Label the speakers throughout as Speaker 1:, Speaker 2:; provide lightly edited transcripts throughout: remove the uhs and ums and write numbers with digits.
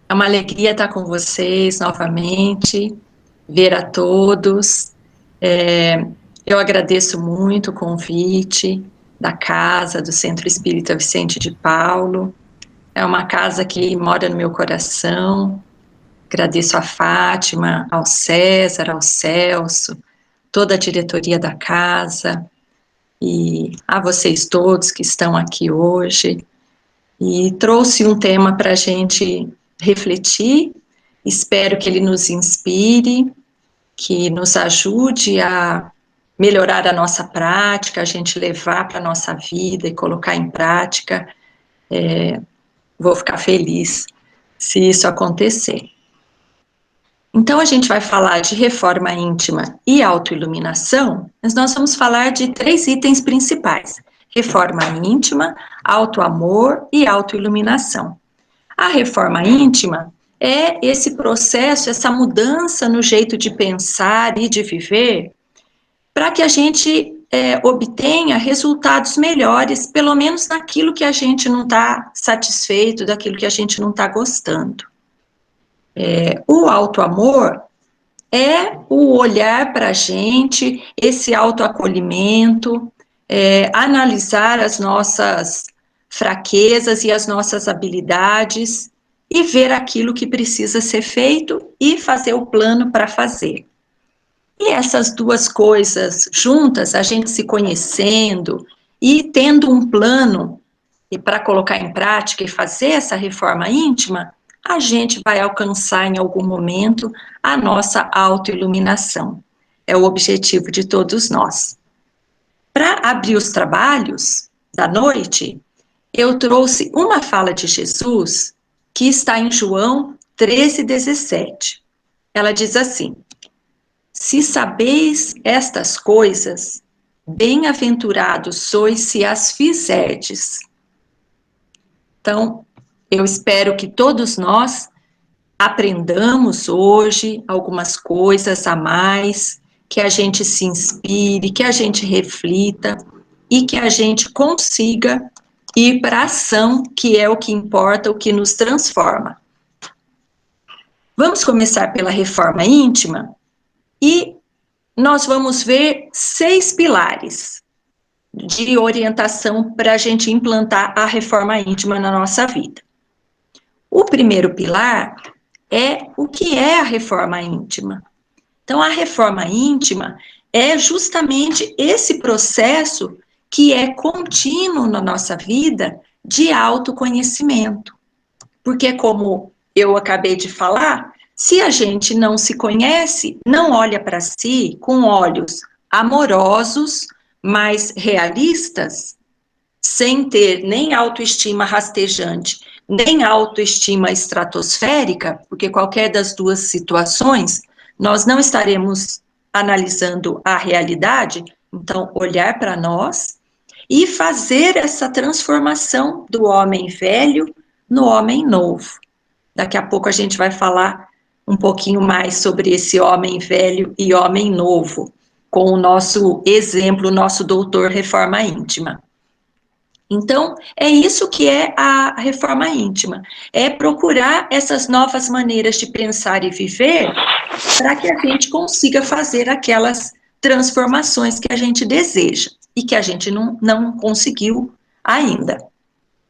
Speaker 1: É uma alegria estar com vocês novamente, ver a todos. É, eu agradeço muito o convite da casa, do Centro Espírita Vicente de Paulo. É uma casa que mora no meu coração. Agradeço a Fátima, ao César, ao Celso, toda a diretoria da casa e a vocês todos que estão aqui hoje. E trouxe um tema para a gente refletir. Espero que ele nos inspire, que nos ajude a melhorar a nossa prática, a gente levar para a nossa vida e colocar em prática. Vou ficar feliz se isso acontecer. Então, a gente vai falar de reforma íntima e autoiluminação, mas nós vamos falar de 3 itens principais: reforma íntima, autoamor e autoiluminação. A reforma íntima é esse processo, essa mudança no jeito de pensar e de viver, para que a gente obtenha resultados melhores, pelo menos naquilo que a gente não está satisfeito, daquilo que a gente não está gostando. O autoamor é o olhar para a gente, esse autoacolhimento, analisar as nossas fraquezas e as nossas habilidades e ver aquilo que precisa ser feito e fazer o plano para fazer. E essas duas coisas juntas, a gente se conhecendo e tendo um plano e para colocar em prática e fazer essa reforma íntima, a gente vai alcançar em algum momento a nossa autoiluminação. É o objetivo de todos nós. Para abrir os trabalhos da noite, eu trouxe uma fala de Jesus que está em João 13:17. Ela diz assim: se sabeis estas coisas, bem-aventurados sois se as fizerdes. Então, eu espero que todos nós aprendamos hoje algumas coisas a mais, que a gente se inspire, que a gente reflita e que a gente consiga ir para a ação, que é o que importa, o que nos transforma. Vamos começar pela reforma íntima e nós vamos ver 6 pilares de orientação para a gente implantar a reforma íntima na nossa vida. O primeiro pilar é o que é a reforma íntima. Então, a reforma íntima é justamente esse processo que é contínuo na nossa vida de autoconhecimento. Porque, como eu acabei de falar, se a gente não se conhece, não olha para si com olhos amorosos, mas realistas, sem ter nem autoestima rastejante, nem autoestima estratosférica, porque qualquer das duas situações, nós não estaremos analisando a realidade, então, olhar para nós e fazer essa transformação do homem velho no homem novo. Daqui a pouco a gente vai falar um pouquinho mais sobre esse homem velho e homem novo, com o nosso exemplo, o nosso doutor Reforma Íntima. Então, é isso que é a reforma íntima, é procurar essas novas maneiras de pensar e viver para que a gente consiga fazer aquelas transformações que a gente deseja e que a gente não conseguiu ainda.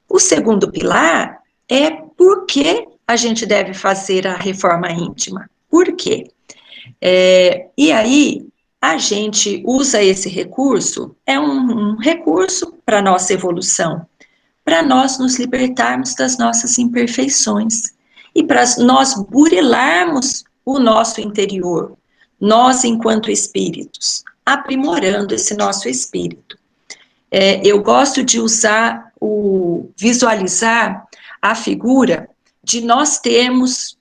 Speaker 1: O segundo pilar é por que a gente deve fazer a reforma íntima. Por quê? E aí, a gente usa esse recurso, é um recurso para a nossa evolução, para nós nos libertarmos das nossas imperfeições e para nós burilarmos o nosso interior, nós enquanto espíritos, aprimorando esse nosso espírito. Eu gosto de visualizar a figura de nós termos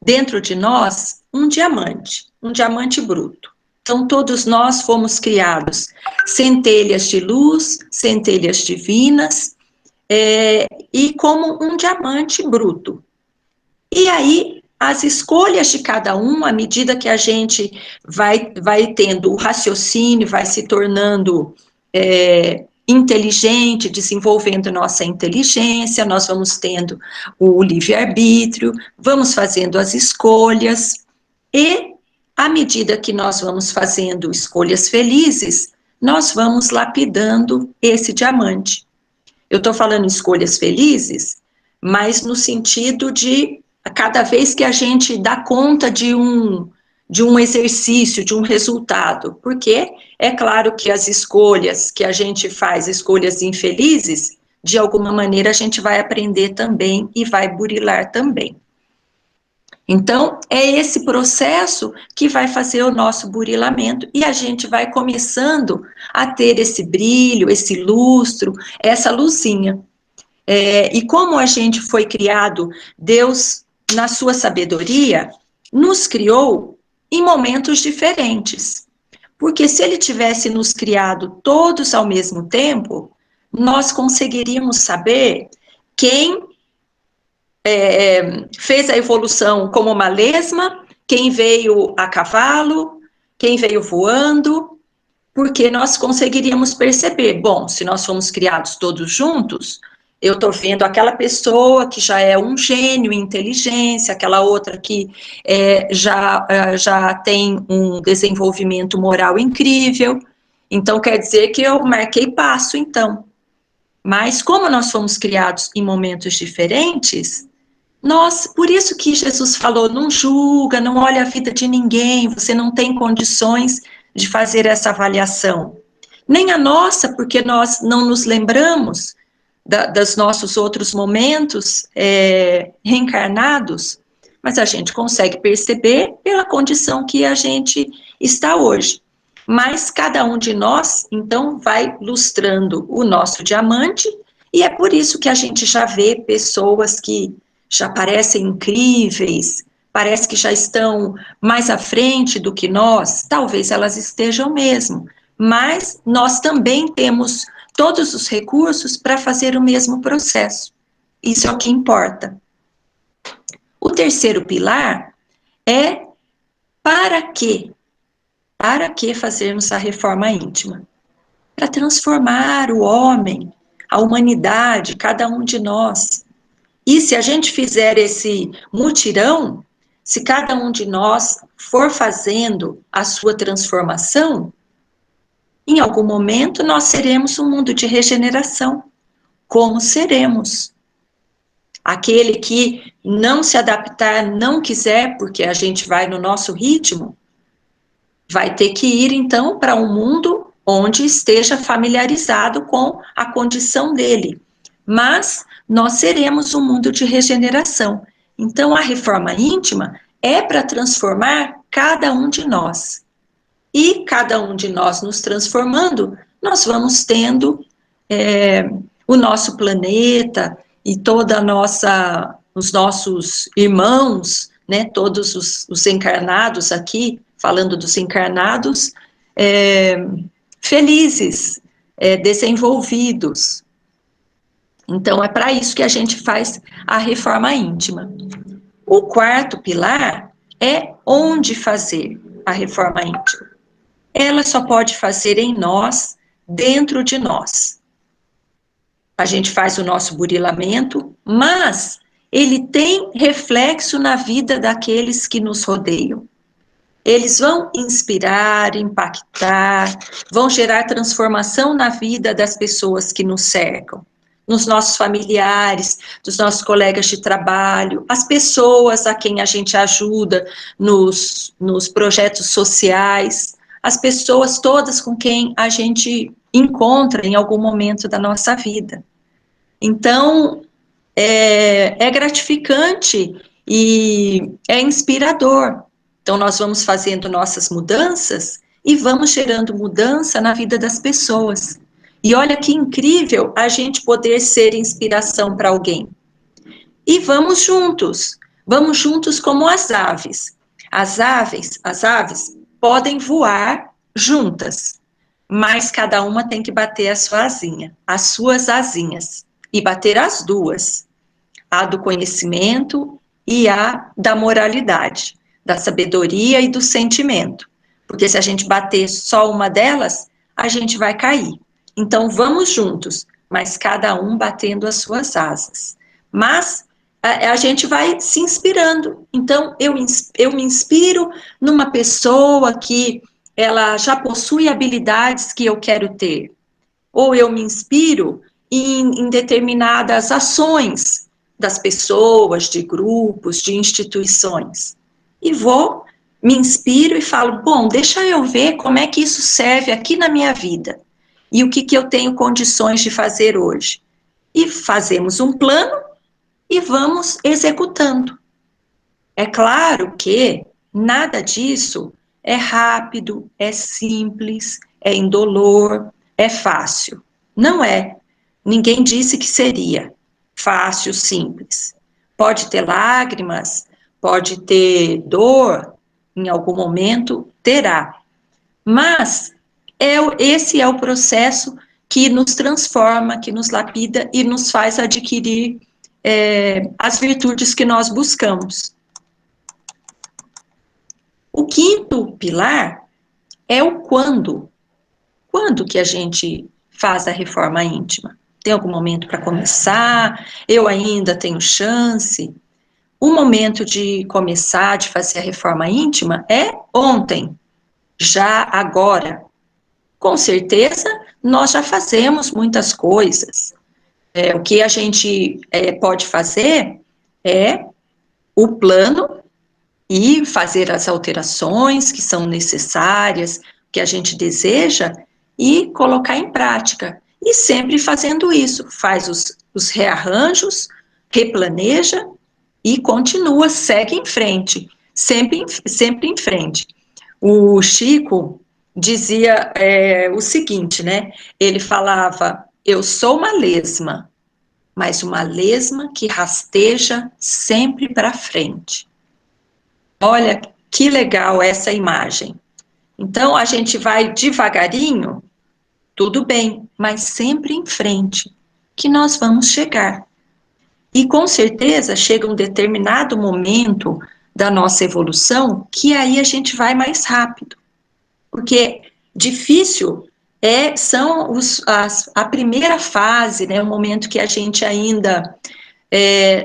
Speaker 1: dentro de nós um diamante bruto. Então, todos nós fomos criados centelhas de luz, centelhas divinas, e como um diamante bruto. E aí, as escolhas de cada um, à medida que a gente vai tendo o raciocínio, vai se tornando inteligente, desenvolvendo nossa inteligência, nós vamos tendo o livre-arbítrio, vamos fazendo as escolhas, e à medida que nós vamos fazendo escolhas felizes, nós vamos lapidando esse diamante. Eu estou falando escolhas felizes, mas no sentido de cada vez que a gente dá conta de um exercício, de um resultado, porque é claro que as escolhas que a gente faz, escolhas infelizes, de alguma maneira a gente vai aprender também e vai burilar também. Então, é esse processo que vai fazer o nosso burilamento e a gente vai começando a ter esse brilho, esse lustro, essa luzinha. E como a gente foi criado, Deus, na sua sabedoria, nos criou em momentos diferentes. Porque se Ele tivesse nos criado todos ao mesmo tempo, nós conseguiríamos saber quem fez a evolução como uma lesma, quem veio a cavalo, quem veio voando, porque nós conseguiríamos perceber, bom, se nós fomos criados todos juntos, eu estou vendo aquela pessoa que já é um gênio em inteligência, aquela outra que já tem um desenvolvimento moral incrível, então quer dizer que eu marquei passo, então. Mas como nós fomos criados em momentos diferentes, por isso que Jesus falou, não julga, não olha a vida de ninguém, você não tem condições de fazer essa avaliação. Nem a nossa, porque nós não nos lembramos dos nossos outros momentos reencarnados, mas a gente consegue perceber pela condição que a gente está hoje. Mas cada um de nós, então, vai lustrando o nosso diamante, e é por isso que a gente já vê pessoas que já parecem incríveis, parece que já estão mais à frente do que nós, talvez elas estejam mesmo, mas nós também temos todos os recursos para fazer o mesmo processo. Isso é o que importa. O terceiro pilar é para quê? Para que fazermos a reforma íntima? Para transformar o homem, a humanidade, cada um de nós. E se a gente fizer esse mutirão, se cada um de nós for fazendo a sua transformação, em algum momento nós seremos um mundo de regeneração. Como seremos? Aquele que não se adaptar, não quiser, porque a gente vai no nosso ritmo, vai ter que ir então para um mundo onde esteja familiarizado com a condição dele. Mas nós seremos um mundo de regeneração. Então a reforma íntima é para transformar cada um de nós. E cada um de nós nos transformando, nós vamos tendo o nosso planeta e toda a nossa, os nossos irmãos, né, todos os encarnados aqui, falando dos encarnados, felizes, desenvolvidos. Então, é para isso que a gente faz a reforma íntima. O quarto pilar é onde fazer a reforma íntima. Ela só pode fazer em nós, dentro de nós. A gente faz o nosso burilamento, mas ele tem reflexo na vida daqueles que nos rodeiam. Eles vão inspirar, impactar, vão gerar transformação na vida das pessoas que nos cercam, nos nossos familiares, dos nossos colegas de trabalho, as pessoas a quem a gente ajuda nos projetos sociais, as pessoas todas com quem a gente encontra em algum momento da nossa vida. Então, é gratificante e é inspirador. Então, nós vamos fazendo nossas mudanças e vamos gerando mudança na vida das pessoas. E olha que incrível a gente poder ser inspiração para alguém. E vamos juntos como as aves. As aves podem voar juntas, mas cada uma tem que bater a sua asinha, as suas asinhas, e bater as duas, a do conhecimento e a da moralidade, da sabedoria e do sentimento. Porque se a gente bater só uma delas, a gente vai cair. Então, vamos juntos, mas cada um batendo as suas asas. Mas a gente vai se inspirando. Então, eu me inspiro numa pessoa que ela já possui habilidades que eu quero ter. Ou eu me inspiro em determinadas ações das pessoas, de grupos, de instituições. E vou, me inspiro e falo, bom, deixa eu ver como é que isso serve aqui na minha vida. E o que eu tenho condições de fazer hoje. E fazemos um plano e vamos executando. É claro que nada disso é rápido, é simples, é indolor, é fácil. Não é. Ninguém disse que seria fácil, simples. Pode ter lágrimas, pode ter dor, em algum momento terá. Mas esse é o processo que nos transforma, que nos lapida e nos faz adquirir as virtudes que nós buscamos. O quinto pilar é o quando. Quando que a gente faz a reforma íntima? Tem algum momento para começar? Eu ainda tenho chance? O momento de começar, de fazer a reforma íntima é ontem, já agora. Com certeza, nós já fazemos muitas coisas. O que a gente pode fazer é o plano e fazer as alterações que são necessárias, que a gente deseja, e colocar em prática. E sempre fazendo isso, faz os rearranjos, replaneja e continua, segue em frente, sempre em frente. O Chico dizia o seguinte, né? Ele falava, eu sou uma lesma, mas uma lesma que rasteja sempre para frente. Olha que legal essa imagem. Então, a gente vai devagarinho, tudo bem, mas sempre em frente, que nós vamos chegar. E com certeza chega um determinado momento da nossa evolução que aí a gente vai mais rápido. Porque difícil são a primeira fase, né, o momento que a gente ainda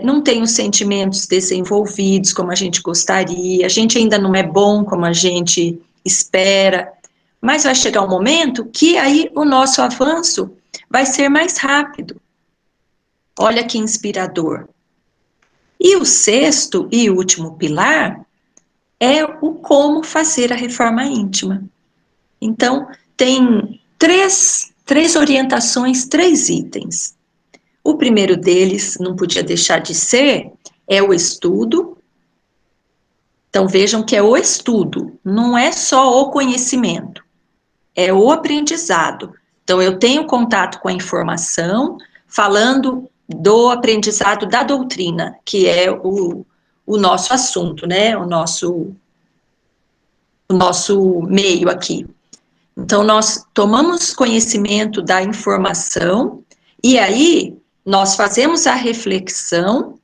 Speaker 1: não tem os sentimentos desenvolvidos como a gente gostaria, a gente ainda não é bom como a gente espera, mas vai chegar um momento que aí o nosso avanço vai ser mais rápido. Olha que inspirador. E o sexto e último pilar é o como fazer a reforma íntima. Então, tem três orientações, 3 itens. O primeiro deles, não podia deixar de ser, é o estudo. Então, vejam que é o estudo, não é só o conhecimento, é o aprendizado. Então, eu tenho contato com a informação, falando do aprendizado da doutrina, que é o nosso assunto, né? O nosso meio aqui. Então, nós tomamos conhecimento da informação e aí nós fazemos a reflexão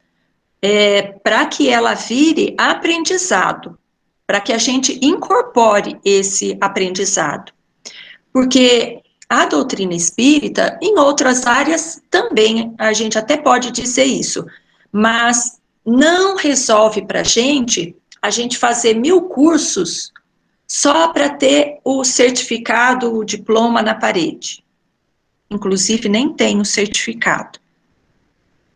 Speaker 1: para que ela vire aprendizado, para que a gente incorpore esse aprendizado. Porque a doutrina espírita, em outras áreas também, a gente até pode dizer isso, mas não resolve para a gente fazer 1000 cursos só para ter o certificado, o diploma na parede. Inclusive, nem tem o certificado.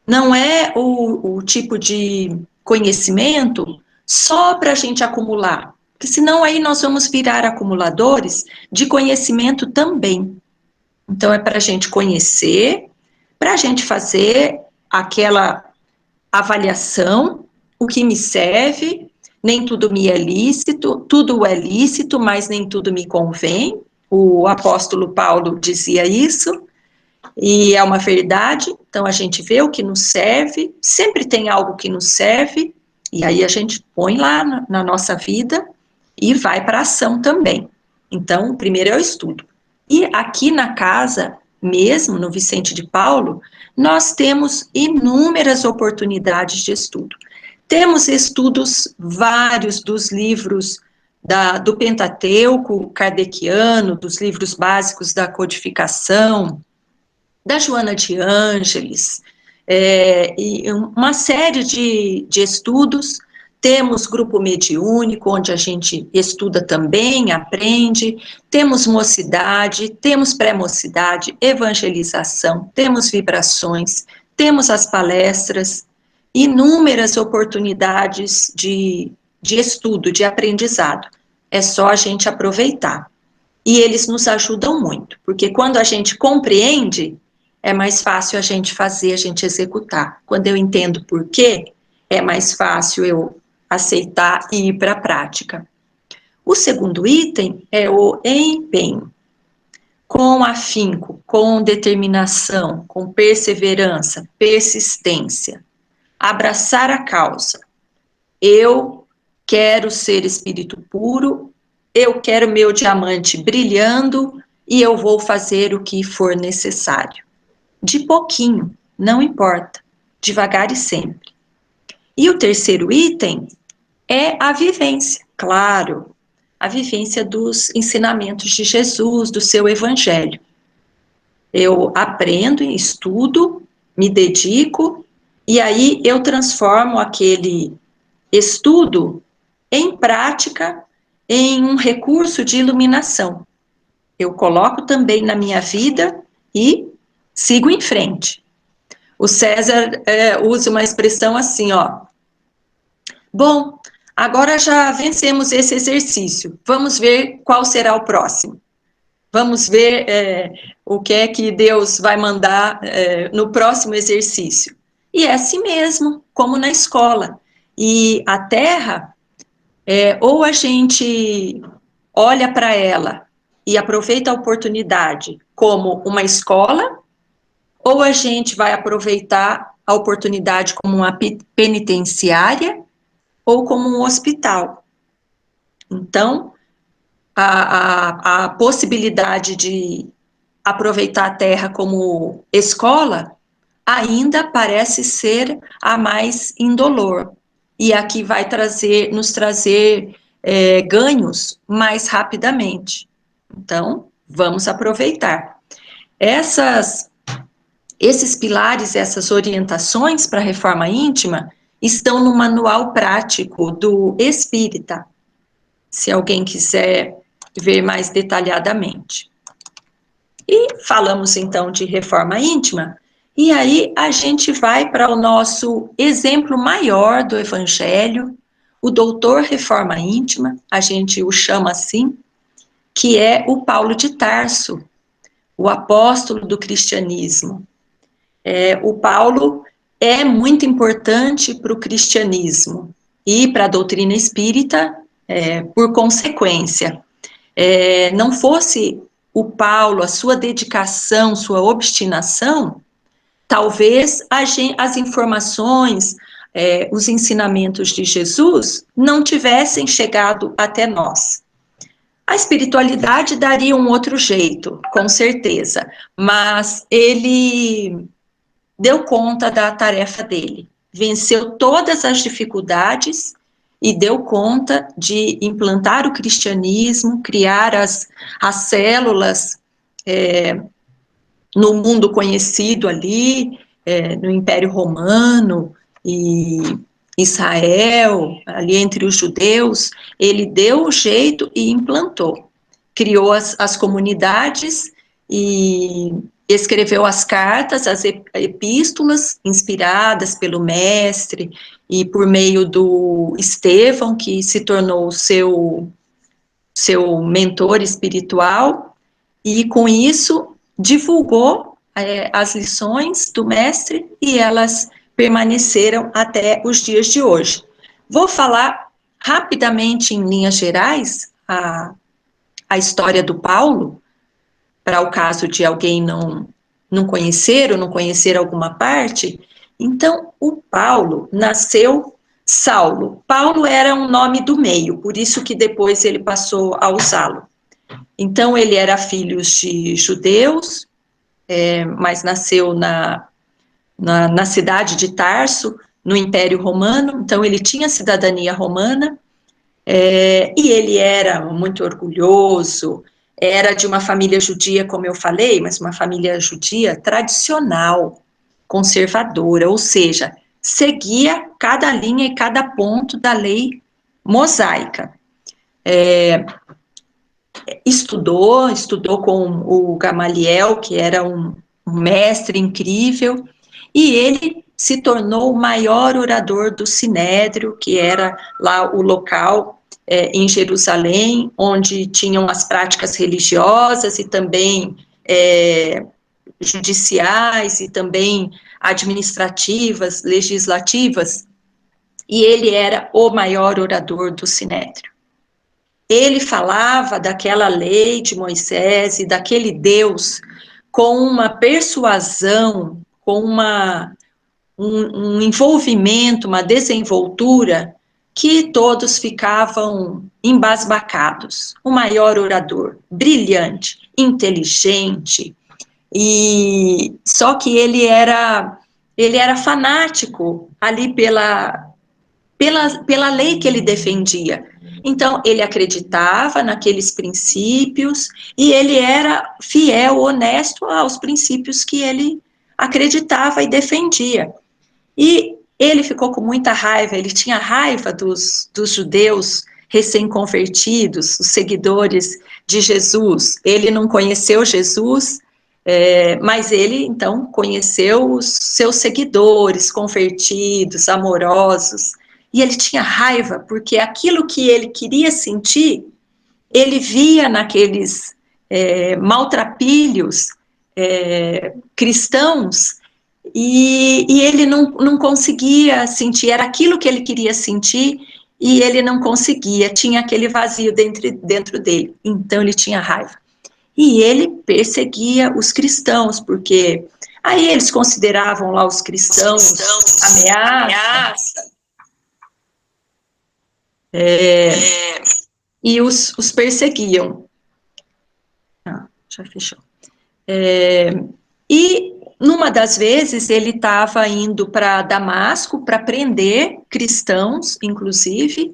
Speaker 1: Não é o tipo de conhecimento só para a gente acumular, porque senão aí nós vamos virar acumuladores de conhecimento também. Então, é para a gente conhecer, para a gente fazer aquela avaliação, o que me serve, nem tudo me é lícito, tudo é lícito, mas nem tudo me convém. O apóstolo Paulo dizia isso, e é uma verdade. Então, a gente vê o que nos serve, sempre tem algo que nos serve, e aí a gente põe lá na nossa vida e vai para a ação também. Então, o primeiro é o estudo. E aqui na casa, mesmo no Vicente de Paulo, nós temos inúmeras oportunidades de estudo. Temos estudos vários dos livros do Pentateuco kardeciano, dos livros básicos da codificação, da Joana de Ângeles, e uma série de estudos. Temos grupo mediúnico, onde a gente estuda também, aprende, temos mocidade, temos pré-mocidade, evangelização, temos vibrações, temos as palestras, inúmeras oportunidades de estudo, de aprendizado. É só a gente aproveitar. E eles nos ajudam muito, porque quando a gente compreende, é mais fácil a gente fazer, a gente executar. Quando eu entendo por quê, é mais fácil eu aceitar e ir para a prática. O segundo item é o empenho. Com afinco, com determinação, com perseverança, persistência. Abraçar a causa. Eu quero ser espírito puro, eu quero meu diamante brilhando e eu vou fazer o que for necessário. De pouquinho, não importa, devagar e sempre. E o terceiro item é a vivência, claro, a vivência dos ensinamentos de Jesus, do seu evangelho. Eu aprendo, estudo, me dedico, e aí eu transformo aquele estudo em prática, em um recurso de iluminação. Eu coloco também na minha vida e sigo em frente. O César usa uma expressão assim, ó. Bom, agora já vencemos esse exercício. Vamos ver qual será o próximo. Vamos ver o que é que Deus vai mandar no próximo exercício. E é assim mesmo, como na escola. E a Terra, ou a gente olha para ela e aproveita a oportunidade como uma escola, ou a gente vai aproveitar a oportunidade como uma penitenciária ou como um hospital. Então, a possibilidade de aproveitar a Terra como escola ainda parece ser a mais indolor. E aqui vai nos trazer ganhos mais rapidamente. Então, vamos aproveitar. Esses pilares, essas orientações para a reforma íntima estão no manual prático do Espírita, se alguém quiser ver mais detalhadamente. E falamos então de reforma íntima, e aí a gente vai para o nosso exemplo maior do Evangelho, o doutor Reforma Íntima, a gente o chama assim, que é o Paulo de Tarso, o apóstolo do cristianismo. O Paulo é muito importante para o cristianismo e para a doutrina espírita, por consequência. Não fosse o Paulo, a sua dedicação, sua obstinação, talvez as informações, os ensinamentos de Jesus não tivessem chegado até nós. A espiritualidade daria um outro jeito, com certeza, mas ele deu conta da tarefa dele, venceu todas as dificuldades e deu conta de implantar o cristianismo, criar as células no mundo conhecido ali, no Império Romano e Israel, ali entre os judeus, ele deu o jeito e implantou. Criou as comunidades e escreveu as cartas, as epístolas, inspiradas pelo mestre e por meio do Estevão, que se tornou seu mentor espiritual, e com isso divulgou as lições do mestre e elas permaneceram até os dias de hoje. Vou falar rapidamente, em linhas gerais, a história do Paulo, para o caso de alguém não conhecer ou não conhecer alguma parte. Então, o Paulo nasceu Saulo. Paulo era um nome do meio, por isso que depois ele passou a usá-lo. Então, ele era filho de judeus, mas nasceu na cidade de Tarso, no Império Romano, então ele tinha cidadania romana, E ele era muito orgulhoso, era de uma família judia, como eu falei, mas uma família judia tradicional, conservadora, ou seja, seguia cada linha e cada ponto da lei mosaica. Estudou com o Gamaliel, que era um mestre incrível, e ele se tornou o maior orador do Sinédrio, que era lá o local em Jerusalém, onde tinham as práticas religiosas e também judiciais e também administrativas, legislativas, e ele era o maior orador do Sinédrio. Ele falava daquela lei de Moisés e daquele Deus com uma persuasão, com um envolvimento, uma desenvoltura, que todos ficavam embasbacados. O maior orador, brilhante, inteligente, e só que ele era fanático ali pela lei que ele defendia. Então, ele acreditava naqueles princípios e ele era fiel, honesto aos princípios que ele acreditava e defendia. E ele ficou com muita raiva, ele tinha raiva dos judeus recém-convertidos, os seguidores de Jesus. Ele não conheceu Jesus, mas ele, então, conheceu os seus seguidores convertidos, amorosos, e ele tinha raiva, porque aquilo que ele queria sentir, ele via naqueles maltrapilhos cristãos, e ele não conseguia sentir, era aquilo que ele queria sentir, e ele não conseguia, tinha aquele vazio dentro dele, então ele tinha raiva. E ele perseguia os cristãos, porque aí eles consideravam lá os cristãos ameaça, e os perseguiam. Já fechou. E numa das vezes ele estava indo para Damasco para prender cristãos, inclusive,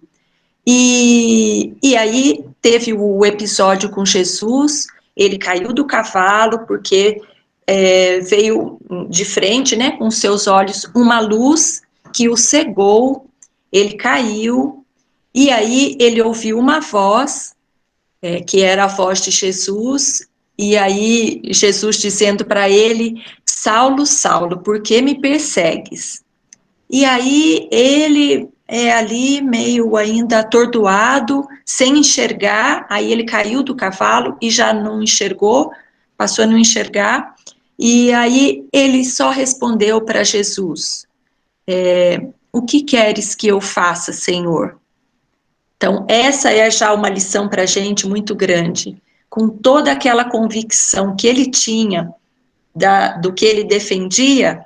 Speaker 1: e aí teve o episódio com Jesus, ele caiu do cavalo porque veio de frente, né, com seus olhos, uma luz que o cegou, ele caiu, e aí ele ouviu uma voz, que era a voz de Jesus, e aí Jesus dizendo para ele, Saulo, Saulo, por que me persegues? E aí ele ali meio ainda atordoado, sem enxergar, aí ele caiu do cavalo e já não enxergou, passou a não enxergar, e aí ele só respondeu para Jesus, o que queres que eu faça, Senhor? Então, essa é já uma lição para a gente muito grande, com toda aquela convicção que ele tinha do que ele defendia,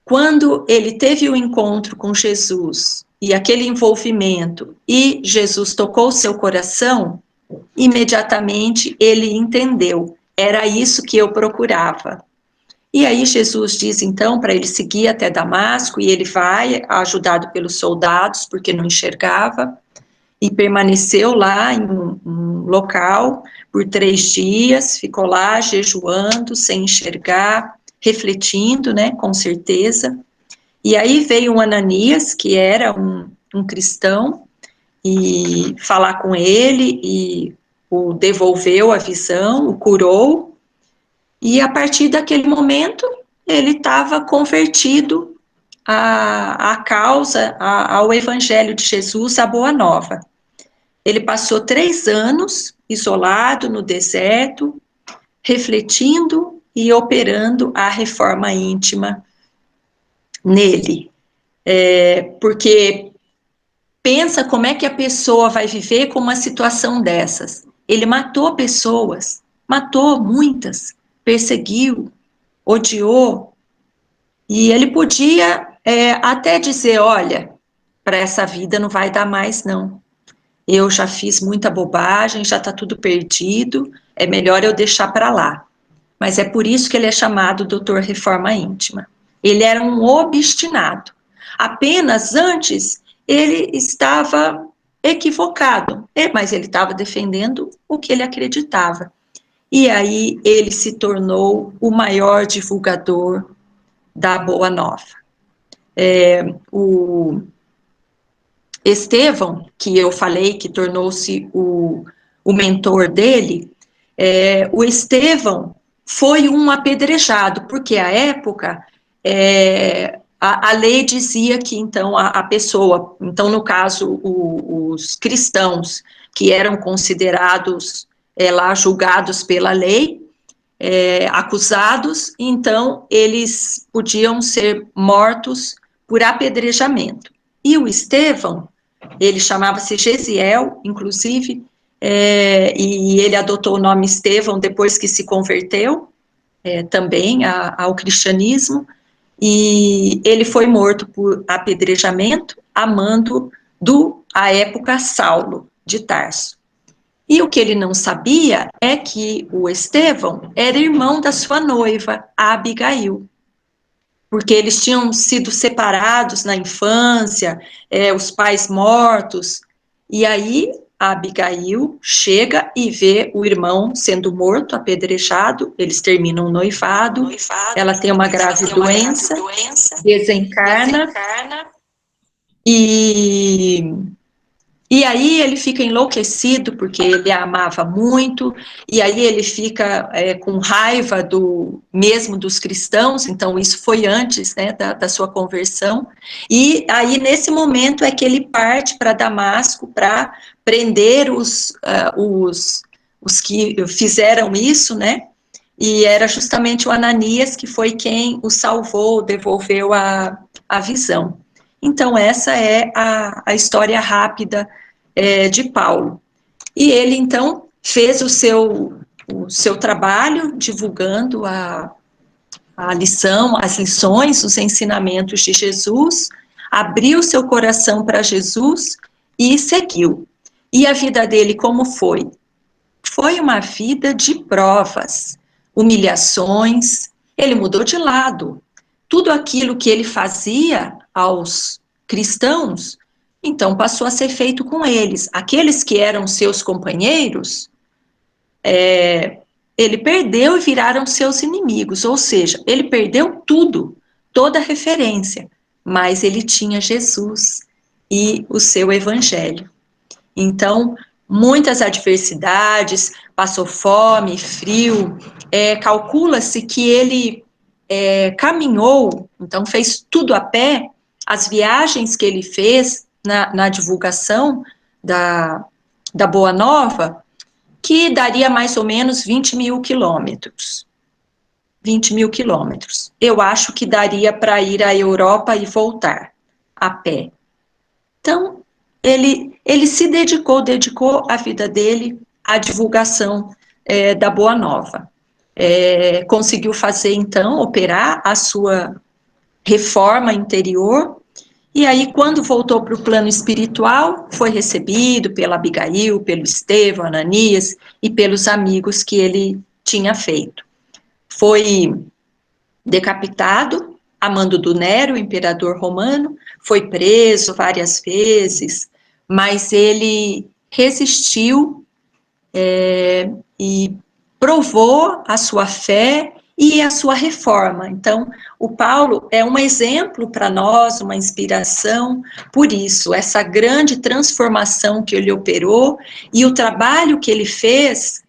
Speaker 1: quando ele teve o encontro com Jesus e aquele envolvimento, e Jesus tocou seu coração, imediatamente ele entendeu, era isso que eu procurava. E aí Jesus diz então para ele seguir até Damasco, e ele vai, ajudado pelos soldados, porque não enxergava, e permaneceu lá em um local por 3 dias, ficou lá jejuando, sem enxergar, refletindo, né, com certeza. E aí veio um Ananias, que era um cristão, e falar com ele, e o devolveu a visão, o curou, e a partir daquele momento, ele estava convertido à causa, ao evangelho de Jesus, à boa nova. Ele passou 3 anos isolado no deserto, refletindo e operando a reforma íntima nele. Porque pensa como é que a pessoa vai viver com uma situação dessas. Ele matou pessoas, matou muitas, perseguiu, odiou, e ele podia até dizer, olha, para essa vida não vai dar mais não. Eu já fiz muita bobagem, já está tudo perdido, é melhor eu deixar para lá. Mas é por isso que ele é chamado doutor reforma íntima. Ele era um obstinado. Apenas antes, ele estava equivocado, mas ele estava defendendo o que ele acreditava. E aí ele se tornou o maior divulgador da Boa Nova. O Estevão, que eu falei que tornou-se o mentor dele, o Estevão foi um apedrejado, porque à época a lei dizia que então a pessoa, então no caso os cristãos que eram considerados lá julgados pela lei, acusados, então eles podiam ser mortos por apedrejamento. E o Estevão, ele chamava-se Gesiel, inclusive, e ele adotou o nome Estevão depois que se converteu também ao cristianismo, e ele foi morto por apedrejamento a mando à época, Saulo de Tarso. E o que ele não sabia é que o Estevão era irmão da sua noiva, a Abigail, porque eles tinham sido separados na infância, os pais mortos, e aí a Abigail chega e vê o irmão sendo morto, apedrejado, eles terminam o noivado, ela tem uma grave doença, desencarna, e aí ele fica enlouquecido, porque ele a amava muito, e aí ele fica com raiva mesmo dos cristãos, então isso foi antes, né, da sua conversão, e aí nesse momento é que ele parte para Damasco para prender os que fizeram isso, né, e era justamente o Ananias que foi quem o salvou, devolveu a visão. Então essa é a história rápida de Paulo. E ele, então, fez o seu trabalho divulgando a lição, as lições, os ensinamentos de Jesus, abriu seu coração para Jesus e seguiu. E a vida dele como foi? Foi uma vida de provas, humilhações, ele mudou de lado. Tudo aquilo que ele fazia aos cristãos, então passou a ser feito com eles. Aqueles que eram seus companheiros, ele perdeu e viraram seus inimigos, ou seja, ele perdeu tudo, toda referência, mas ele tinha Jesus e o seu evangelho. Então, muitas adversidades, passou fome, frio, calcula-se que ele caminhou, então fez tudo a pé, as viagens que ele fez na divulgação da Boa Nova, que daria mais ou menos 20 mil quilômetros. 20 mil quilômetros. Eu acho que daria para ir à Europa e voltar a pé. Então, ele se dedicou a vida dele à divulgação da Boa Nova. Conseguiu fazer, então, operar a sua reforma interior, e aí, quando voltou para o plano espiritual, foi recebido pela Abigail, pelo Estevão, Ananias, e pelos amigos que ele tinha feito. Foi decapitado, a mando do Nero, o imperador romano, foi preso várias vezes, mas ele resistiu e provou a sua fé e a sua reforma. Então, o Paulo é um exemplo para nós, uma inspiração por isso, essa grande transformação que ele operou e o trabalho que ele fez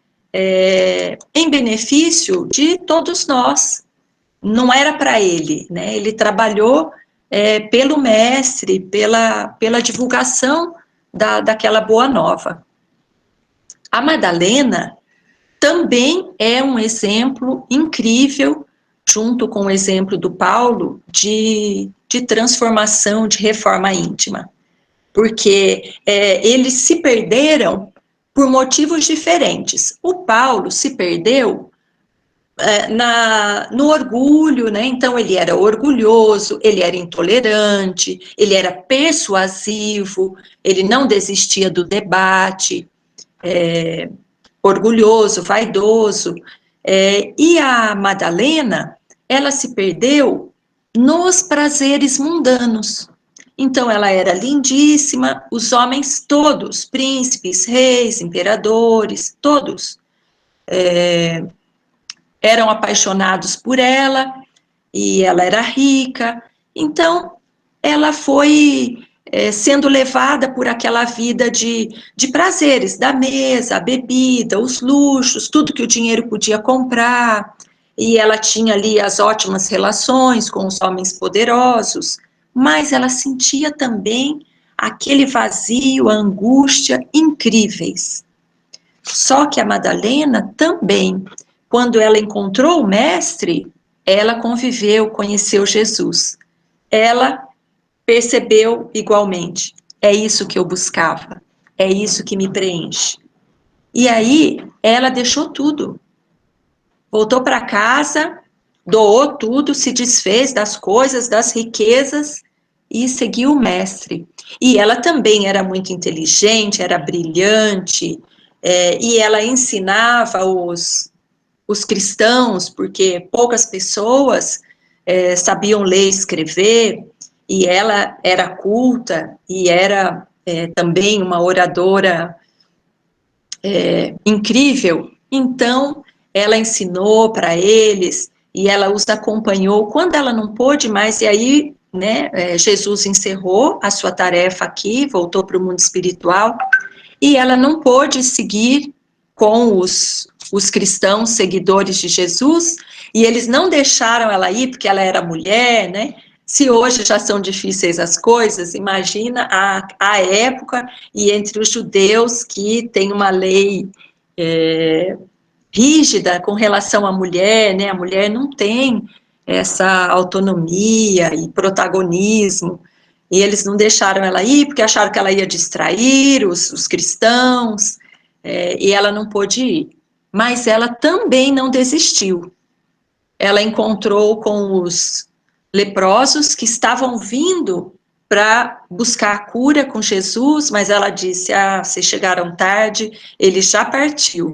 Speaker 1: em benefício de todos nós. Não era para ele, né? Ele trabalhou pelo mestre, pela divulgação daquela boa nova. A Madalena também é um exemplo incrível, junto com o exemplo do Paulo, de transformação, de reforma íntima, porque eles se perderam por motivos diferentes. O Paulo se perdeu no orgulho, né? Então ele era orgulhoso, ele era intolerante, ele era persuasivo, ele não desistia do debate, orgulhoso, vaidoso, e a Madalena, ela se perdeu nos prazeres mundanos. Então ela era lindíssima, os homens todos, príncipes, reis, imperadores, todos, eram apaixonados por ela, e ela era rica, então ela foi sendo levada por aquela vida de prazeres, da mesa, a bebida, os luxos, tudo que o dinheiro podia comprar, e ela tinha ali as ótimas relações com os homens poderosos, mas ela sentia também aquele vazio, a angústia incríveis. Só que a Madalena também, quando ela encontrou o mestre, ela conviveu, conheceu Jesus. Ela percebeu igualmente, é isso que eu buscava, é isso que me preenche. E aí, ela deixou tudo, voltou para casa, doou tudo, se desfez das coisas, das riquezas e seguiu o mestre. E ela também era muito inteligente, era brilhante, e ela ensinava os cristãos, porque poucas pessoas sabiam ler e escrever, e ela era culta e era também uma oradora incrível. Então, ela ensinou para eles e ela os acompanhou quando ela não pôde mais, e aí, né, Jesus encerrou a sua tarefa aqui, voltou para o mundo espiritual, e ela não pôde seguir com os cristãos seguidores de Jesus, e eles não deixaram ela ir porque ela era mulher, né? Se hoje já são difíceis as coisas, imagina a época e entre os judeus que tem uma lei rígida com relação à mulher, né? A mulher não tem essa autonomia e protagonismo, e eles não deixaram ela ir porque acharam que ela ia distrair os cristãos, e ela não pôde ir. Mas ela também não desistiu. Ela encontrou com os leprosos que estavam vindo para buscar a cura com Jesus, mas ela disse: ah, vocês chegaram tarde, ele já partiu.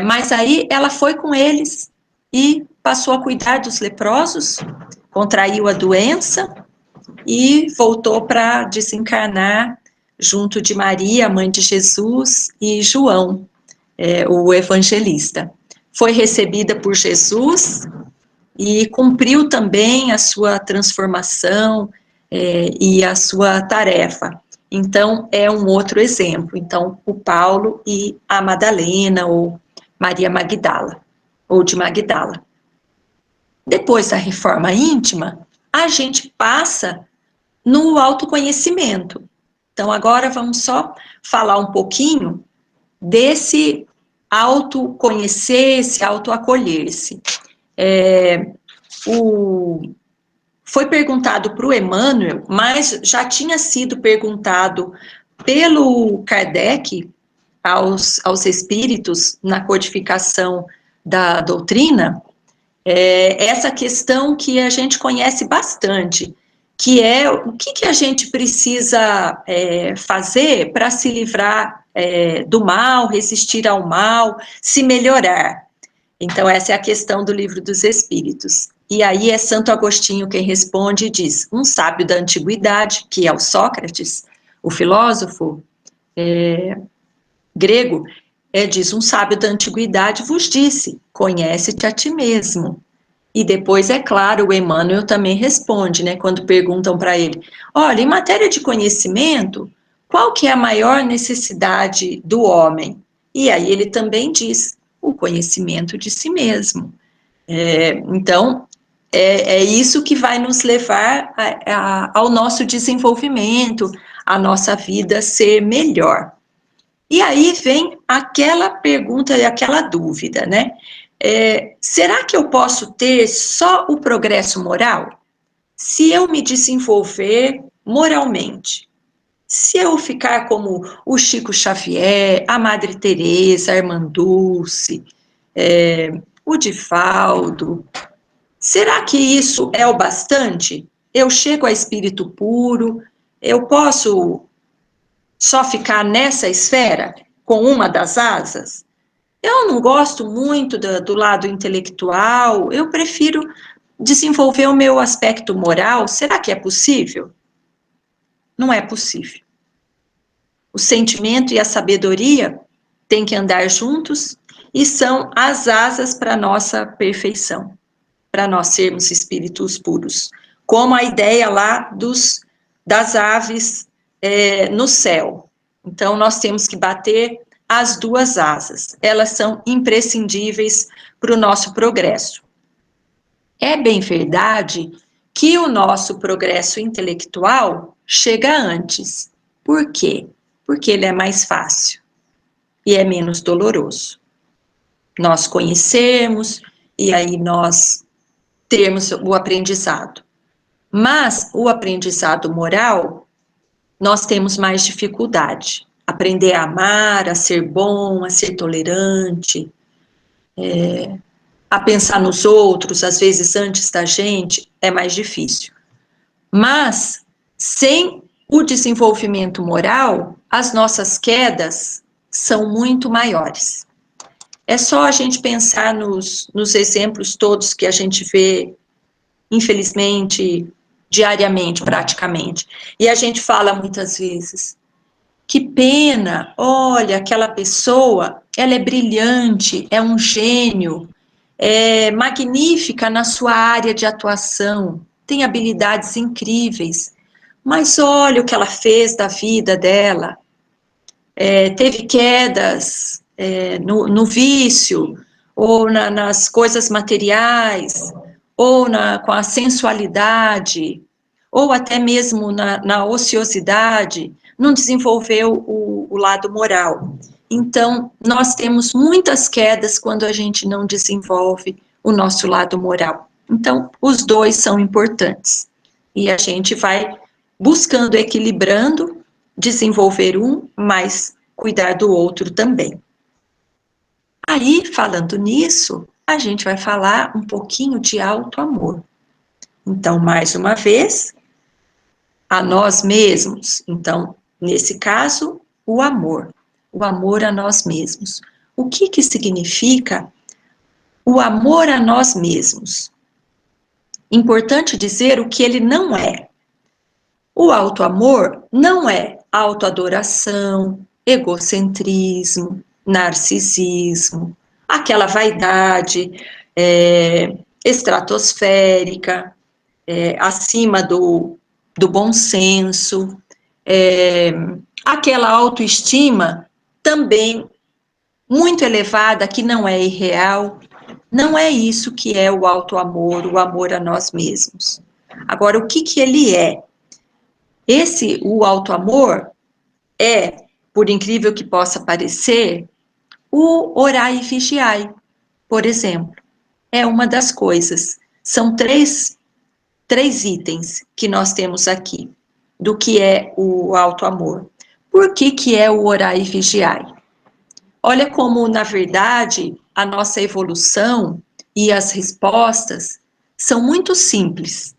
Speaker 1: Mas aí ela foi com eles e passou a cuidar dos leprosos, contraiu a doença e voltou para desencarnar junto de Maria, mãe de Jesus, e João, o evangelista. Foi recebida por Jesus e cumpriu também a sua transformação e a sua tarefa. Então, é um outro exemplo. Então, o Paulo e a Madalena, ou Maria Magdala, ou de Magdala. Depois da reforma íntima, a gente passa no autoconhecimento. Então, agora vamos só falar um pouquinho desse autoconhecer, esse autoacolher-se. Foi perguntado para o Emmanuel, mas já tinha sido perguntado pelo Kardec aos espíritos na codificação da doutrina, essa questão que a gente conhece bastante, que é o que a gente precisa fazer para se livrar do mal, resistir ao mal, se melhorar. Então, essa é a questão do Livro dos Espíritos. E aí é Santo Agostinho quem responde e diz: um sábio da antiguidade, que é o Sócrates, o filósofo grego, diz: um sábio da antiguidade vos disse, conhece-te a ti mesmo. E depois, é claro, o Emmanuel também responde, né, quando perguntam para ele: olha, em matéria de conhecimento, qual que é a maior necessidade do homem? E aí ele também diz: o conhecimento de si mesmo. Então, é isso que vai nos levar ao nosso desenvolvimento, a nossa vida ser melhor. E aí vem aquela pergunta e aquela dúvida, né? Será que eu posso ter só o progresso moral? Se eu me desenvolver moralmente, se eu ficar como o Chico Xavier, a Madre Teresa, a Irmã Dulce, o Divaldo, será que isso é o bastante? Eu chego a espírito puro, eu posso só ficar nessa esfera, com uma das asas? Eu não gosto muito do lado intelectual, eu prefiro desenvolver o meu aspecto moral. Será que é possível? Não é possível. O sentimento e a sabedoria têm que andar juntos e são as asas para a nossa perfeição, para nós sermos espíritos puros. Como a ideia lá das aves no céu. Então, nós temos que bater as duas asas. Elas são imprescindíveis para o nosso progresso. É bem verdade que o nosso progresso intelectual chega antes. Por quê? Porque ele é mais fácil e é menos doloroso. Nós conhecemos e aí nós temos o aprendizado. Mas o aprendizado moral, nós temos mais dificuldade. Aprender a amar, a ser bom, a ser tolerante, a pensar nos outros, às vezes antes da gente, é mais difícil. Mas, sem o desenvolvimento moral, as nossas quedas são muito maiores. É só a gente pensar nos exemplos todos que a gente vê, infelizmente, diariamente, praticamente. E a gente fala muitas vezes, que pena, olha, aquela pessoa, ela é brilhante, é um gênio, é magnífica na sua área de atuação, tem habilidades incríveis, mas olha o que ela fez da vida dela, teve quedas no vício, ou nas coisas materiais, ou com a sensualidade, ou até mesmo na ociosidade, não desenvolveu o lado moral. Então, nós temos muitas quedas quando a gente não desenvolve o nosso lado moral. Então, os dois são importantes. E a gente vai buscando, equilibrando, desenvolver um, mas cuidar do outro também. Aí, falando nisso, a gente vai falar um pouquinho de auto-amor. Então, mais uma vez, a nós mesmos. Então, nesse caso, o amor a nós mesmos. O que significa o amor a nós mesmos? Importante dizer o que ele não é. O auto-amor não é autoadoração, egocentrismo, narcisismo, aquela vaidade estratosférica, acima do bom senso, aquela autoestima também muito elevada, que não é irreal. Não é isso que é o auto-amor, o amor a nós mesmos. Agora, o que ele é? O auto-amor é, por incrível que possa parecer, o orai e vigiai, por exemplo. É uma das coisas. São três itens que nós temos aqui, do que é o auto-amor. Por que é o orai e vigiai? Olha como, na verdade, a nossa evolução e as respostas são muito simples.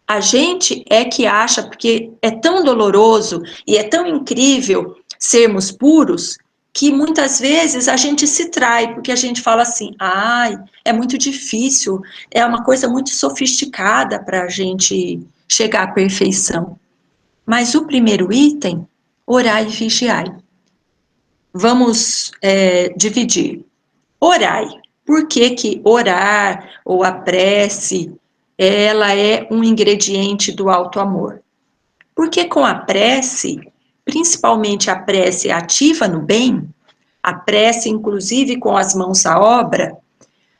Speaker 1: A gente é que acha, porque é tão doloroso e é tão incrível sermos puros, que muitas vezes a gente se trai, porque a gente fala assim, ai, é muito difícil, é uma coisa muito sofisticada para a gente chegar à perfeição. Mas o primeiro item, orai e vigiai. Vamos dividir. Orai. Por que orar ou a prece, ela é um ingrediente do auto-amor? Porque com a prece, principalmente a prece ativa no bem, a prece inclusive com as mãos à obra,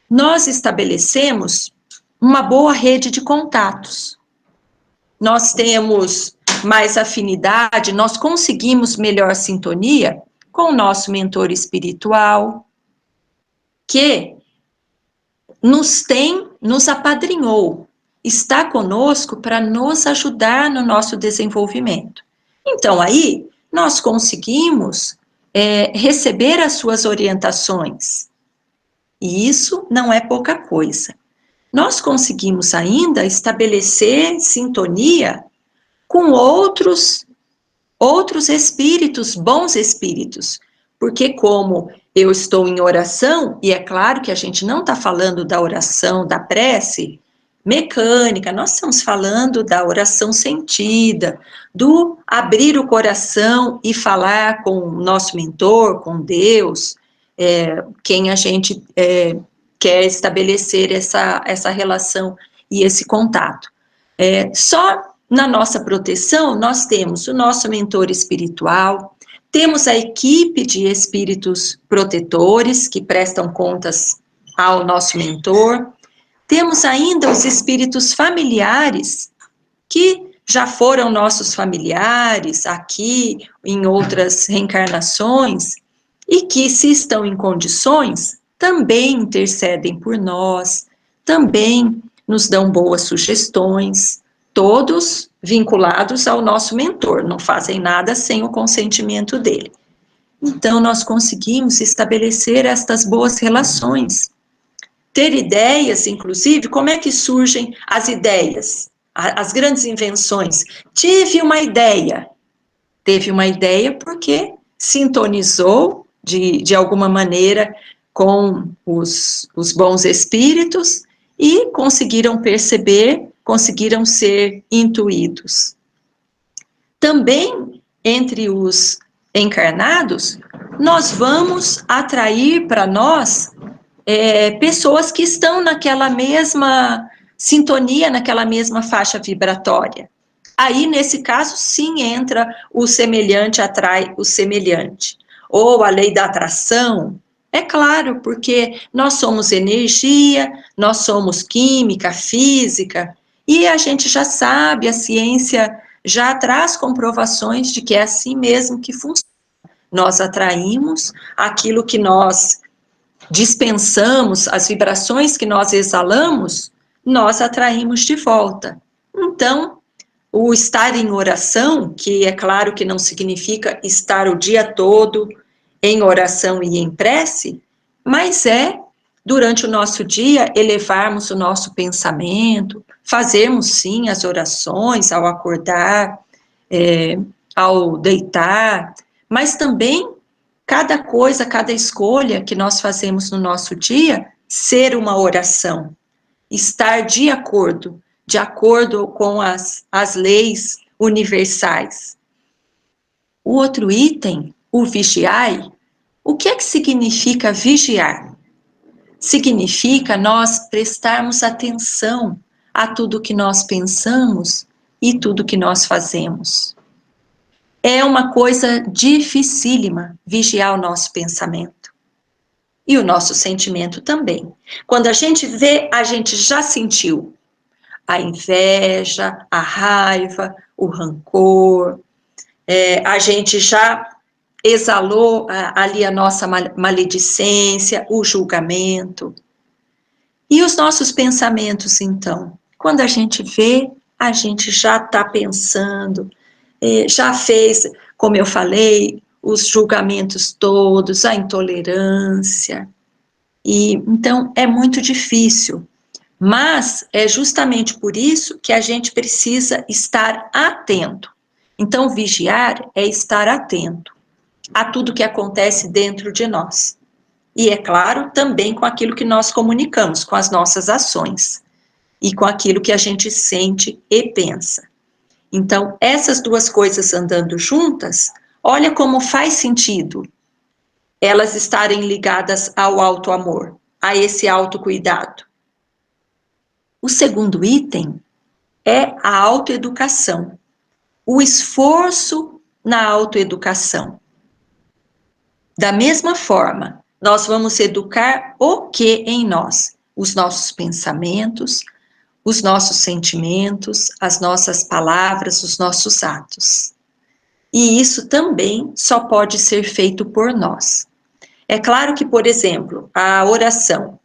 Speaker 1: nós estabelecemos uma boa rede de contatos. Nós temos mais afinidade, nós conseguimos melhor sintonia com o nosso mentor espiritual, que nos apadrinhou, está conosco para nos ajudar no nosso desenvolvimento. Então, aí, nós conseguimos receber as suas orientações, e isso não é pouca coisa. Nós conseguimos ainda estabelecer sintonia com outros espíritos, bons espíritos, porque como eu estou em oração, e é claro que a gente não está falando da oração, da prece, mecânica, nós estamos falando da oração sentida, do abrir o coração e falar com o nosso mentor, com Deus, quem a gente quer estabelecer essa relação e esse contato. Só na nossa proteção, nós temos o nosso mentor espiritual, temos a equipe de espíritos protetores que prestam contas ao nosso mentor, temos ainda os espíritos familiares, que já foram nossos familiares aqui, em outras reencarnações, e que, se estão em condições, também intercedem por nós, também nos dão boas sugestões, todos vinculados ao nosso mentor, não fazem nada sem o consentimento dele. Então, nós conseguimos estabelecer estas boas relações, ter ideias, inclusive, como é que surgem as ideias, as grandes invenções. Teve uma ideia porque sintonizou, de alguma maneira, com os bons espíritos e conseguiram perceber, conseguiram ser intuídos. Também, entre os encarnados, nós vamos atrair para nós pessoas que estão naquela mesma sintonia, naquela mesma faixa vibratória. Aí, nesse caso, sim, entra o semelhante atrai o semelhante. Ou a lei da atração, é claro, porque nós somos energia, nós somos química, física, e a gente já sabe, a ciência já traz comprovações de que é assim mesmo que funciona. Nós atraímos aquilo que nós dispensamos, as vibrações que nós exalamos, nós atraímos de volta. Então, o estar em oração, que é claro que não significa estar o dia todo em oração e em prece, mas durante o nosso dia, elevarmos o nosso pensamento, fazermos sim as orações ao acordar, ao deitar, mas também cada coisa, cada escolha que nós fazemos no nosso dia, ser uma oração, estar de acordo com as leis universais. O outro item, o vigiai, o que é que significa vigiar? Significa nós prestarmos atenção a tudo que nós pensamos e tudo que nós fazemos. É uma coisa dificílima vigiar o nosso pensamento. E o nosso sentimento também. Quando a gente vê, a gente já sentiu a inveja, a raiva, o rancor, a gente já exalou ali a nossa maledicência, o julgamento. E os nossos pensamentos, então? Quando a gente vê, a gente já está pensando, já fez, como eu falei, os julgamentos todos, a intolerância. E então é muito difícil. Mas é justamente por isso que a gente precisa estar atento. Então, vigiar é estar atento a tudo que acontece dentro de nós. E, é claro, também com aquilo que nós comunicamos, com as nossas ações. E com aquilo que a gente sente e pensa. Então, essas duas coisas andando juntas, olha como faz sentido elas estarem ligadas ao auto-amor, a esse autocuidado. O segundo item é a autoeducação, o esforço na autoeducação. Da mesma forma, nós vamos educar o que em nós? Os nossos pensamentos, os nossos sentimentos, as nossas palavras, os nossos atos. E isso também só pode ser feito por nós. É claro que, por exemplo, a oração,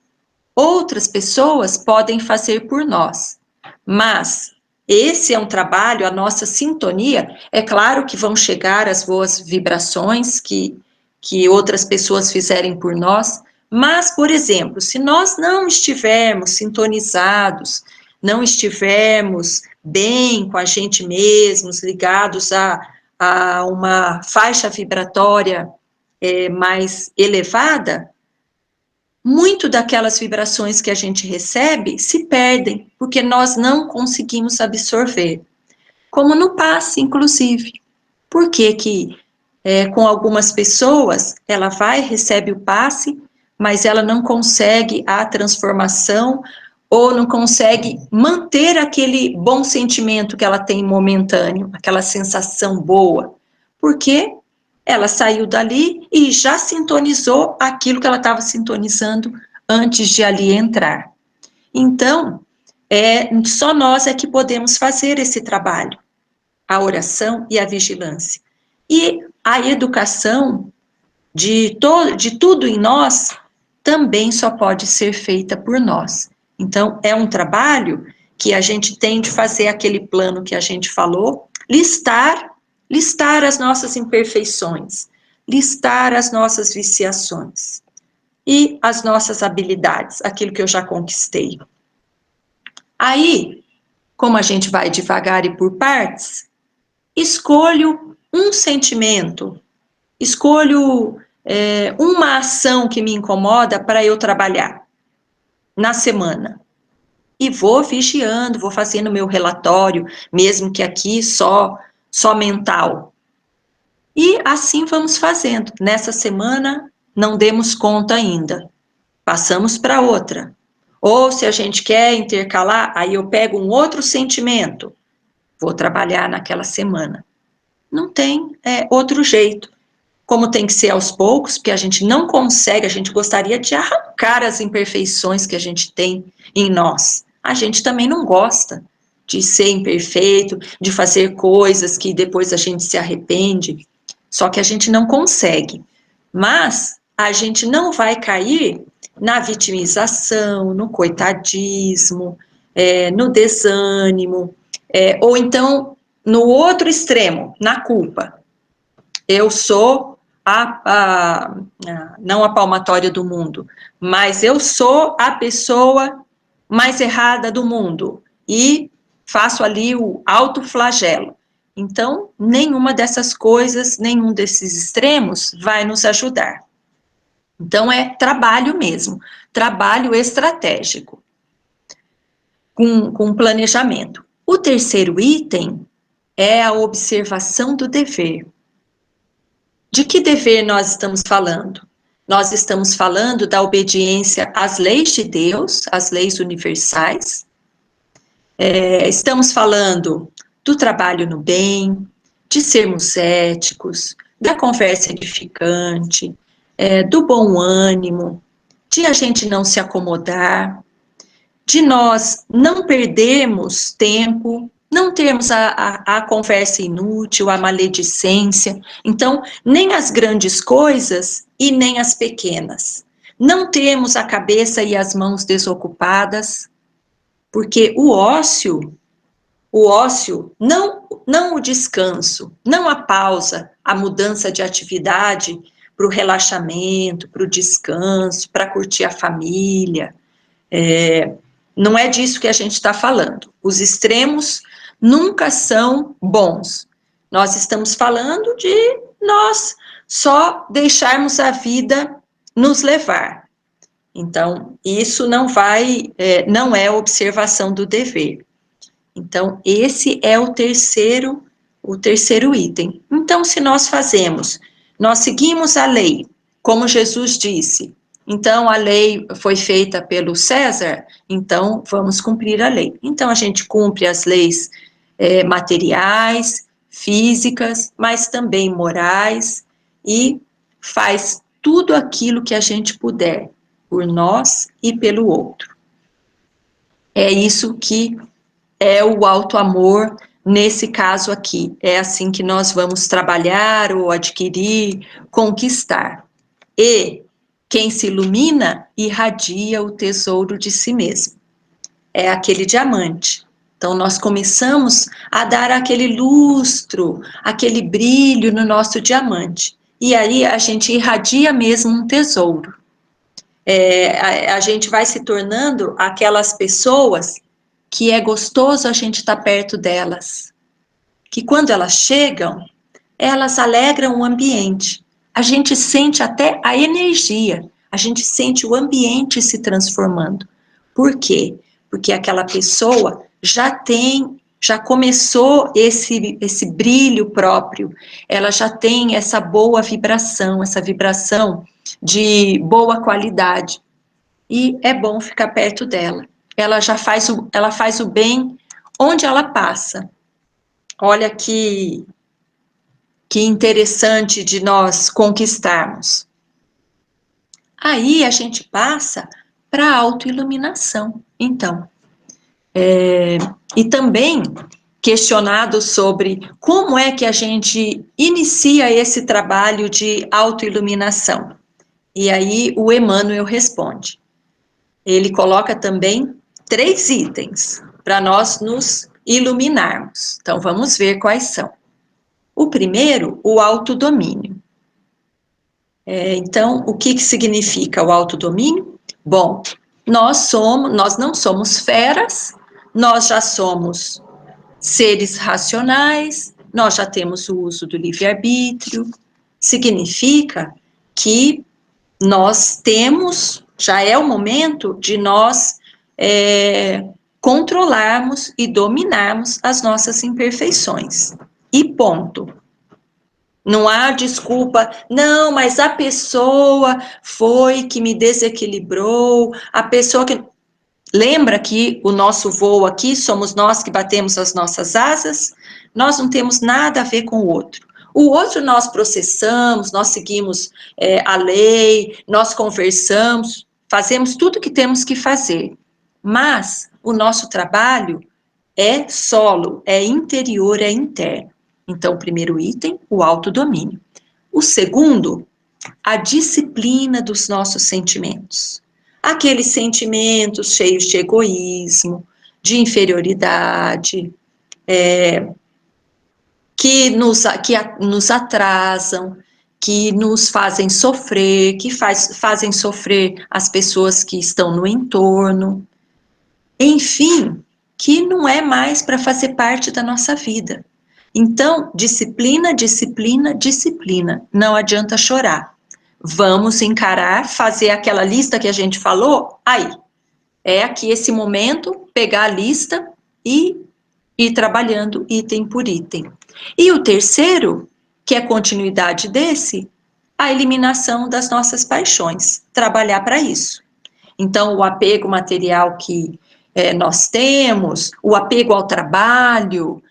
Speaker 1: outras pessoas podem fazer por nós, mas esse é um trabalho, a nossa sintonia, é claro que vão chegar as boas vibrações que outras pessoas fizerem por nós, mas, por exemplo, se nós não estivermos sintonizados, não estivermos bem com a gente mesmos, ligados a uma faixa vibratória mais elevada, muito daquelas vibrações que a gente recebe se perdem, porque nós não conseguimos absorver. Como no passe, inclusive. Por que que com algumas pessoas, ela vai, recebe o passe, mas ela não consegue a transformação ou não consegue manter aquele bom sentimento que ela tem momentâneo, aquela sensação boa, porque ela saiu dali e já sintonizou aquilo que ela estava sintonizando antes de ali entrar. Então, só nós é que podemos fazer esse trabalho, a oração e a vigilância. E a educação de tudo em nós também só pode ser feita por nós. Então, é um trabalho que a gente tem de fazer aquele plano que a gente falou, listar as nossas imperfeições, listar as nossas viciações e as nossas habilidades, aquilo que eu já conquistei. Aí, como a gente vai devagar e por partes, escolho um sentimento, escolho uma ação que me incomoda para eu trabalhar na semana. E vou vigiando, vou fazendo meu relatório, mesmo que aqui só mental. E assim vamos fazendo. Nessa semana não demos conta ainda. Passamos para outra. Ou se a gente quer intercalar, aí eu pego um outro sentimento. Vou trabalhar naquela semana. Não tem outro jeito. Como tem que ser aos poucos, porque a gente não consegue, a gente gostaria de arrancar as imperfeições que a gente tem em nós. A gente também não gosta de ser imperfeito, de fazer coisas que depois a gente se arrepende, só que a gente não consegue. Mas a gente não vai cair na vitimização, no coitadismo, no desânimo, ou então no outro extremo, na culpa. Eu sou não a palmatória do mundo, mas eu sou a pessoa mais errada do mundo e faço ali o autoflagelo. Então, nenhuma dessas coisas, nenhum desses extremos vai nos ajudar. Então, é trabalho mesmo, trabalho estratégico, com planejamento. O terceiro item é a observação do dever. De que dever nós estamos falando? Nós estamos falando da obediência às leis de Deus, às leis universais. Estamos falando do trabalho no bem, de sermos éticos, da conversa edificante, do bom ânimo, de a gente não se acomodar, de nós não perdermos tempo, não termos a conversa inútil, a maledicência. Então, nem as grandes coisas e nem as pequenas. Não temos a cabeça e as mãos desocupadas, porque o ócio, não o descanso, não a pausa, a mudança de atividade para o relaxamento, para o descanso, para curtir a família, não é disso que a gente está falando. Os extremos nunca são bons. Nós estamos falando de nós só deixarmos a vida nos levar. Então, isso não é observação do dever. Então, esse é o terceiro item. Então, se nós seguimos a lei, como Jesus disse, então a lei foi feita pelo César, então vamos cumprir a lei. Então, a gente cumpre as leis materiais, físicas, mas também morais, e faz tudo aquilo que a gente puder, por nós e pelo outro. É isso que é o alto amor nesse caso aqui. É assim que nós vamos trabalhar ou adquirir, conquistar. E quem se ilumina irradia o tesouro de si mesmo. É aquele diamante. Então, nós começamos a dar aquele lustro, aquele brilho no nosso diamante. E aí a gente irradia mesmo um tesouro. A gente vai se tornando aquelas pessoas que é gostoso a gente estar perto delas, que quando elas chegam, elas alegram o ambiente, a gente sente até a energia, a gente sente o ambiente se transformando. Por quê? Porque aquela pessoa já começou esse brilho próprio, ela já tem essa boa vibração, essa vibração de boa qualidade. E é bom ficar perto dela. Ela faz o bem onde ela passa. Olha que interessante de nós conquistarmos. Aí a gente passa para a autoiluminação. Então, e também questionado sobre como é que a gente inicia esse trabalho de autoiluminação. E aí o Emmanuel responde. Ele coloca também 3 itens para nós nos iluminarmos. Então, vamos ver quais são. O primeiro, o autodomínio. Então, o que significa o autodomínio? Bom, nós não somos feras, nós já somos seres racionais, nós já temos o uso do livre-arbítrio. Significa que nós temos, já é o momento de nós controlarmos e dominarmos as nossas imperfeições. E ponto. Não há desculpa, não, mas a pessoa foi que me desequilibrou, a pessoa que... Lembra que o nosso voo aqui somos nós que batemos as nossas asas? Nós não temos nada a ver com o outro. O outro nós processamos, nós seguimos a lei, nós conversamos, fazemos tudo o que temos que fazer. Mas o nosso trabalho é solo, é interior, é interno. Então, o primeiro item, o autodomínio. O segundo, a disciplina dos nossos sentimentos. Aqueles sentimentos cheios de egoísmo, de inferioridade, que nos atrasam, que nos fazem sofrer, que fazem sofrer as pessoas que estão no entorno. Enfim, que não é mais para fazer parte da nossa vida. Então, disciplina, disciplina, disciplina. Não adianta chorar. Vamos encarar, fazer aquela lista que a gente falou, aí. É aqui esse momento, pegar a lista e ir trabalhando item por item. E o terceiro, que é continuidade desse, a eliminação das nossas paixões. Trabalhar para isso. Então, o apego material que nós temos, o apego ao trabalho,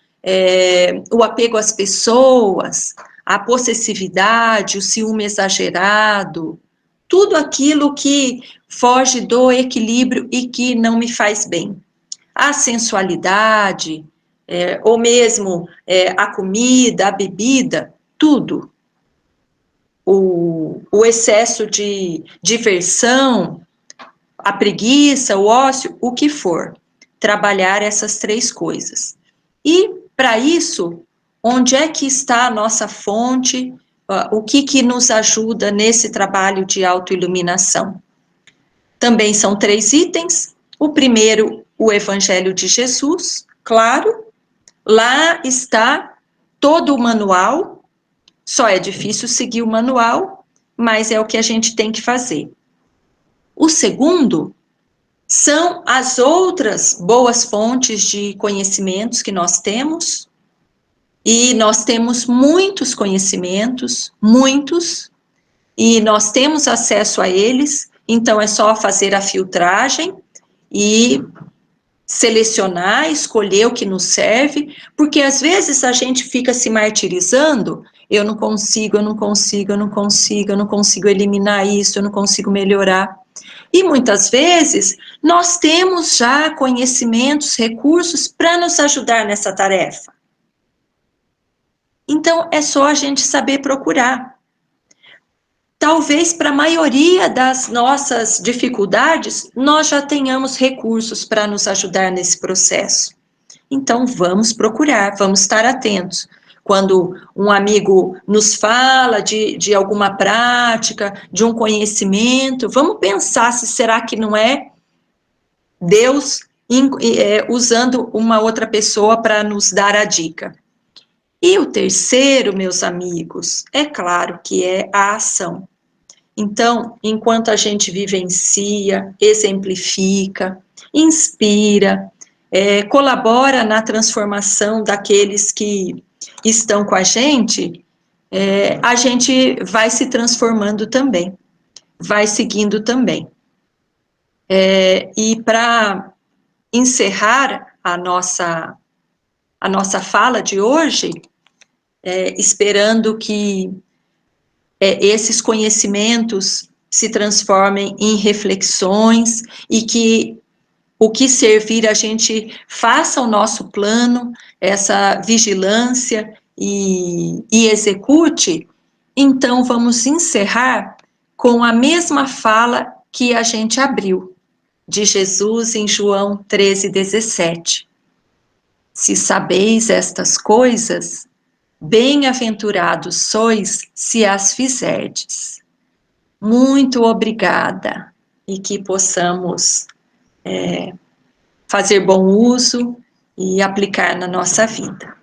Speaker 1: o apego às pessoas, a possessividade, o ciúme exagerado, tudo aquilo que foge do equilíbrio e que não me faz bem. A sensualidade, ou mesmo a comida, a bebida, tudo. O excesso de diversão, a preguiça, o ócio, o que for. Trabalhar essas 3 coisas. E, para isso, onde é que está a nossa fonte? O que nos ajuda nesse trabalho de autoiluminação? Também são 3 itens. O primeiro, o Evangelho de Jesus, claro. Lá está todo o manual. Só é difícil seguir o manual, mas é o que a gente tem que fazer. O segundo são as outras boas fontes de conhecimentos que nós temos, e nós temos muitos conhecimentos, muitos, e nós temos acesso a eles, então é só fazer a filtragem e selecionar, escolher o que nos serve, porque às vezes a gente fica se martirizando, eu não consigo, eu não consigo, eu não consigo, eu não consigo eliminar isso, eu não consigo melhorar. E muitas vezes nós temos já conhecimentos, recursos para nos ajudar nessa tarefa. Então é só a gente saber procurar. Talvez para a maioria das nossas dificuldades, nós já tenhamos recursos para nos ajudar nesse processo. Então vamos procurar, vamos estar atentos. Quando um amigo nos fala de alguma prática, de um conhecimento, vamos pensar se será que não é Deus usando uma outra pessoa para nos dar a dica. E o terceiro, meus amigos, é claro que é a ação. Então, enquanto a gente vivencia, exemplifica, inspira, colabora na transformação daqueles que estão com a gente vai se transformando também, vai seguindo também. E para encerrar a nossa fala de hoje, esperando que esses conhecimentos se transformem em reflexões e que o que servir a gente faça o nosso plano, essa vigilância e execute, então vamos encerrar com a mesma fala que a gente abriu, de Jesus em João 13:17. Se sabeis estas coisas, bem-aventurados sois se as fizerdes. Muito obrigada, e que possamos fazer bom uso e aplicar na nossa vida.